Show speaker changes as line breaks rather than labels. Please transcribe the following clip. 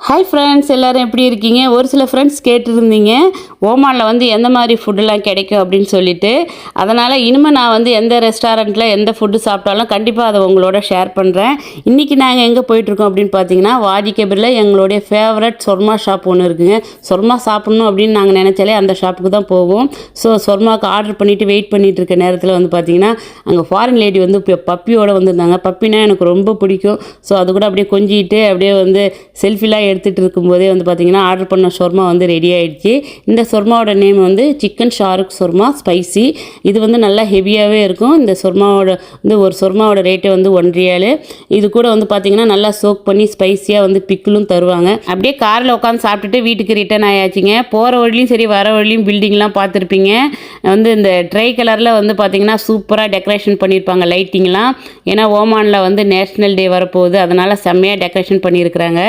Hi friends, எல்லோரும் எப்படி இருக்கீங்க? ஒரு சில ஃப்ரெண்ட்ஸ் கேட்டுருந்தீங்க ஓமானில் வந்து எந்த மாதிரி ஃபுட்டுலாம் கிடைக்கும் அப்படின்னு சொல்லிட்டு. அதனால் இனிமேல் நான் வந்து எந்த ரெஸ்டாரண்ட்டில் எந்த ஃபுட்டு சாப்பிட்டாலும் கண்டிப்பாக அதை உங்களோட ஷேர் பண்ணுறேன். இன்றைக்கி நாங்கள் எங்கே போயிட்டுருக்கோம் அப்படின்னு பார்த்தீங்கன்னா, வாஜி கேபிரில் எங்களுடைய ஃபேவரட் சொர்மா ஷாப் ஒன்று இருக்குங்க. சொர்மா சாப்பிட்ணும் அப்படின்னு நாங்கள் நினச்சாலே அந்த ஷாப்புக்கு தான் போவோம். ஸோ சொர்மாவுக்கு ஆர்டர் பண்ணிவிட்டு வெயிட் பண்ணிகிட்டு இருக்க நேரத்தில் வந்து பார்த்திங்கன்னா, அங்கே ஃபாரின் லேடி வந்து பப்பியோடு வந்திருந்தாங்க. பப்பினா எனக்கு ரொம்ப பிடிக்கும். ஸோ அது கூட அப்படியே கொஞ்சிட்டு அப்படியே வந்து செல்ஃபிலாம் எடுத்துகிட்டு இருக்கும்போதே வந்து பார்த்திங்கன்னா ஆர்டர் பண்ண ஷொர்மா வந்து ரெடி ஆகிடுச்சு. இந்த ஷொர்மாவோட நேம் வந்து சிக்கன் ஷாருக் ஷொர்மா ஸ்பைசி. இது வந்து நல்லா ஹெவியாகவே இருக்கும். இந்த ஷொர்மாவோட வந்து ஒரு ஷொர்மாவோட ரேட்டே வந்து $1. இது கூட வந்து பார்த்திங்கன்னா நல்லா சோக் பண்ணி ஸ்பைஸியாக வந்து பிக்கிலும் தருவாங்க. அப்படியே காரில் உட்காந்து சாப்பிட்டுட்டு வீட்டுக்கு ரிட்டர்ன் ஆயாச்சுங்க. போகிற வழியும் சரி வர வழியும் பில்டிங்லாம் பார்த்துருப்பீங்க. வந்து இந்த ட்ரை கலரில் வந்து பார்த்திங்கன்னா சூப்பராக டெக்கரேஷன் பண்ணியிருப்பாங்க லைட்டிங்லாம். ஏன்னா ஓமானில் வந்து நேஷ்னல் டே வரப்போகுது, அதனால் செம்மையாக டெக்கரேஷன் பண்ணியிருக்கிறாங்க.